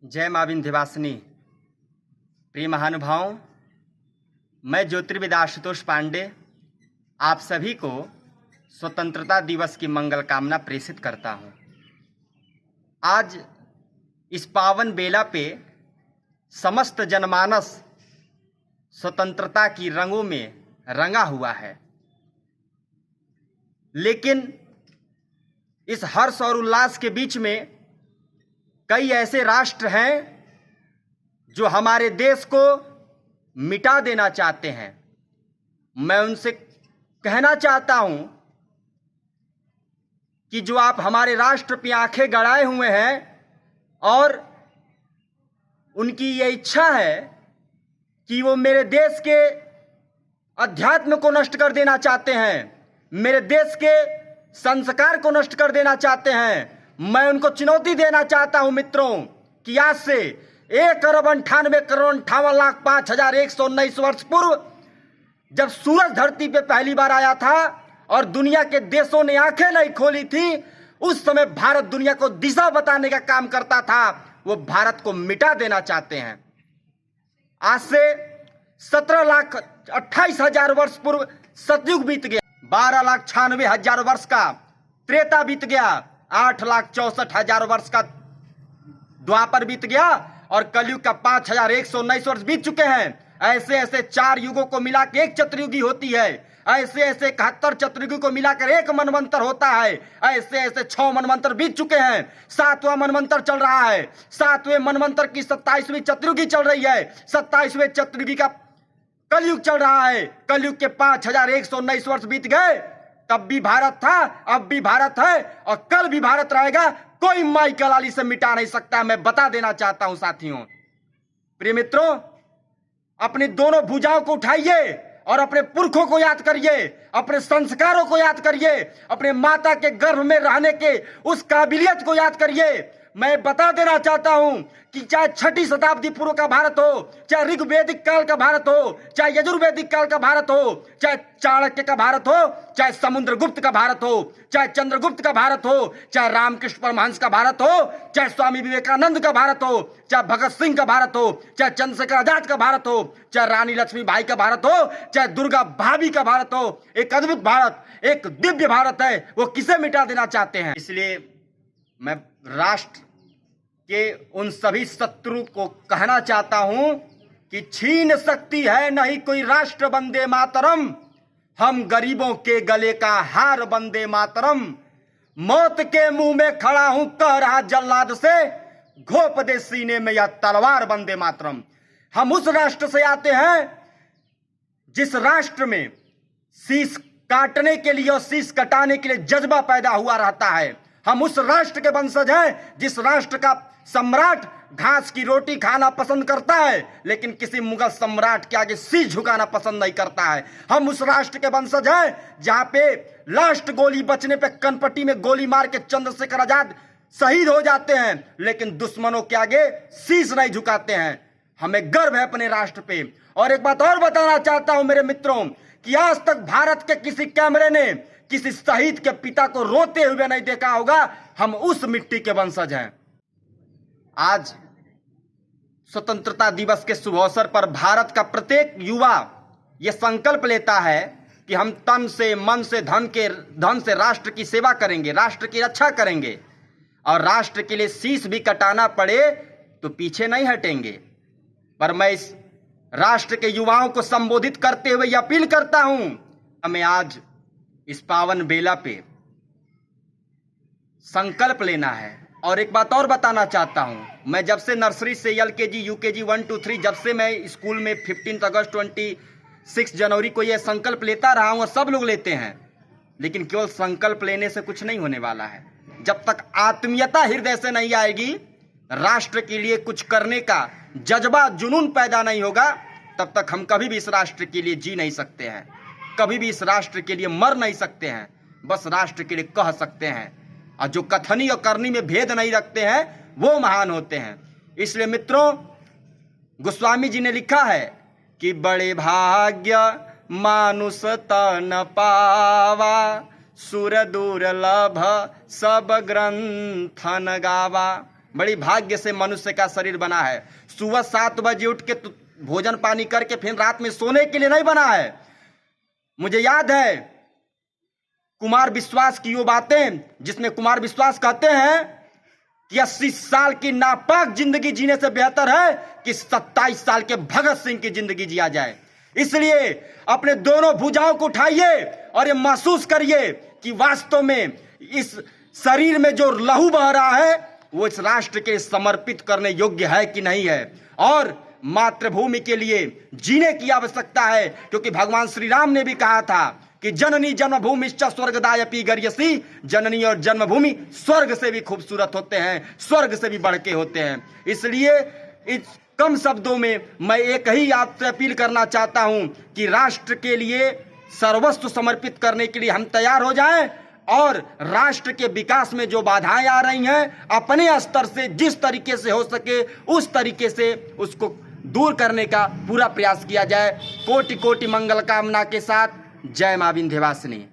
जय माँ विंध्यवासिनी। प्रिय महानुभावों, मैं ज्योतिर्विद आशुतोष पांडे आप सभी को स्वतंत्रता दिवस की मंगल कामना प्रेषित करता हूँ। आज इस पावन बेला पे समस्त जनमानस स्वतंत्रता की रंगों में रंगा हुआ है, लेकिन इस हर्ष और उल्लास के बीच में कई ऐसे राष्ट्र हैं जो हमारे देश को मिटा देना चाहते हैं। मैं उनसे कहना चाहता हूं कि जो आप हमारे राष्ट्र पे आंखें गड़ाए हुए हैं और उनकी ये इच्छा है कि वो मेरे देश के अध्यात्म को नष्ट कर देना चाहते हैं, मेरे देश के संस्कार को नष्ट कर देना चाहते हैं, मैं उनको चुनौती देना चाहता हूं मित्रों कि आज से 1,98,58,05,119 वर्ष पूर्व जब सूरज धरती पे पहली बार आया था और दुनिया के देशों ने आंखें नहीं खोली थी, उस समय भारत दुनिया को दिशा बताने का काम करता था। वो भारत को मिटा देना चाहते हैं। आज से 17,28,000 वर्ष पूर्व सतयुग बीत गया, 12,96,000 वर्ष का त्रेता बीत गया, 8,64,000 वर्ष का द्वापर बीत गया और कलयुग का 5,119 वर्ष बीत चुके हैं। ऐसे ऐसे 4 युगों को मिलाकर एक चतुर्युगी होती है, ऐसे ऐसे 71 चतुर्युगी को मिलाकर एक मनवंतर होता है, ऐसे ऐसे 6 मनवंतर बीत चुके हैं। 7वां मनवंतर चल रहा है, 7वें मनवंतर की 27वीं चतुर्युगी चल रही है, 27वें चतुर्युगी का कलयुग चल रहा है। कलयुग के 5,119 वर्ष बीत गए, तब भी भारत था, अब भी भारत है और कल भी भारत रहेगा। कोई माई कलाली से मिटा नहीं सकता। मैं बता देना चाहता हूं साथियों, प्रिय मित्रों, अपनी दोनों भुजाओं को उठाइए और अपने पुरखों को याद करिए, अपने संस्कारों को याद करिए, अपने माता के गर्भ में रहने के उस काबिलियत को याद करिए। मैं बता देना चाहता हूं कि चाहे 6ठी शताब्दी पूर्व का भारत हो, चाहे ऋग्वैदिक काल का भारत हो, चाहे यजुर्वेदिक काल का भारत हो, चाहे चाणक्य का भारत हो, चाहे समुद्रगुप्त का भारत हो, चाहे चंद्रगुप्त का भारत हो, चाहे रामकृष्ण परमहंस का भारत हो, चाहे स्वामी विवेकानंद का भारत हो, चाहे भगत सिंह का भारत हो, चाहे चंद्रशेखर आजाद का भारत हो, चाहे रानी लक्ष्मीबाई का भारत हो, चाहे दुर्गा भाभी का भारत हो, एक अद्भुत भारत, एक दिव्य भारत है। वो किसे मिटा देना चाहते हैं? इसलिए मैं राष्ट्र के उन सभी शत्रु को कहना चाहता हूं कि छीन सकती है नहीं कोई राष्ट्र, वंदे मातरम। हम गरीबों के गले का हार, वंदे मातरम। मौत के मुंह में खड़ा हूं, कह रहा जल्लाद से, घोप दे सीने में यह तलवार, वंदे मातरम। हम उस राष्ट्र से आते हैं जिस राष्ट्र में शीश काटने के लिए और शीश कटाने के लिए जज्बा पैदा हुआ रहता है। हम उस राष्ट्र के वंशज हैं जिस राष्ट्र का सम्राट घास की रोटी खाना पसंद करता है, लेकिन किसी मुगल सम्राट के आगे शीश झुकाना पसंद नहीं करता है। हम उस राष्ट्र के वंशज हैं जहां पे लास्ट गोली बचने पे कनपट्टी में गोली मार के चंद्रशेखर आजाद शहीद हो जाते हैं, लेकिन दुश्मनों के आगे शीश नहीं झुकाते हैं। हमें गर्व है अपने राष्ट्र पे। और एक बात और बताना चाहता हूं मेरे मित्रों कि आज तक भारत के किसी कैमरे ने किसी शहीद के पिता को रोते हुए नहीं देखा होगा। हम उस मिट्टी के वंशज हैं। आज स्वतंत्रता दिवस के शुभ अवसर पर भारत का प्रत्येक युवा यह संकल्प लेता है कि हम तन से, मन से, धन से राष्ट्र की सेवा करेंगे, राष्ट्र की रक्षा करेंगे और राष्ट्र के लिए शीश भी कटाना पड़े तो पीछे नहीं हटेंगे। पर मैं इस राष्ट्र के युवाओं को संबोधित करते हुए यह अपील करता हूं, हमें आज इस पावन बेला पे संकल्प लेना है। और एक बात और बताना चाहता हूं, मैं जब से नर्सरी से LKG, UKG 1 2 3 जब से मैं स्कूल में 15 अगस्त 26 जनवरी को यह संकल्प लेता रहा हूं और सब लोग लेते हैं, लेकिन केवल संकल्प लेने से कुछ नहीं होने वाला है। जब तक आत्मीयता हृदय से नहीं आएगी, राष्ट्र के लिए कुछ करने का जज्बा, जुनून पैदा नहीं होगा, तब तक हम कभी भी इस राष्ट्र के लिए जी नहीं सकते हैं, कभी भी इस राष्ट्र के लिए मर नहीं सकते हैं। बस राष्ट्र के लिए कह सकते हैं, और जो कथनी और करनी में भेद नहीं रखते हैं वो महान होते हैं। इसलिए मित्रों, गोस्वामी जी ने लिखा है कि बड़े भाग्य मानुष तन पावा, सुर दुर्लभ सब ग्रंथन गावा। बड़ी भाग्य से मनुष्य का शरीर बना है। सुबह 7 बजे उठ के भोजन पानी करके फिर रात में सोने के लिए नहीं बना है। मुझे याद है कुमार विश्वास की वो बातें जिसमें कुमार विश्वास कहते हैं कि 80 साल की नापाक जिंदगी जीने से बेहतर है कि 27 साल के भगत सिंह की जिंदगी जिया जाए। इसलिए अपने दोनों भुजाओं को उठाइए और ये महसूस करिए कि वास्तव में इस शरीर में जो लहू बह रहा है वो इस राष्ट्र के समर्पित करने योग्य है कि नहीं है। और मातृभूमि के लिए जीने की आवश्यकता है, क्योंकि भगवान श्री राम ने भी कहा था कि जननी जन्मभूमिश्च स्वर्गदायपि गर्यसी। जननी और जन्मभूमि स्वर्ग से भी खूबसूरत होते हैं, स्वर्ग से भी बढ़ के होते हैं। इसलिए इस कम शब्दों में मैं एक ही आपसे अपील करना चाहता हूं कि राष्ट्र के लिए सर्वस्व समर्पित करने के लिए हम तैयार हो जाएं और राष्ट्र के विकास में जो बाधाएं आ रही हैं अपने स्तर से जिस तरीके से हो सके उस तरीके से उसको दूर करने का पूरा प्रयास किया जाए। कोटि कोटि मंगल कामना के साथ जय मां विंध्यवासिनी।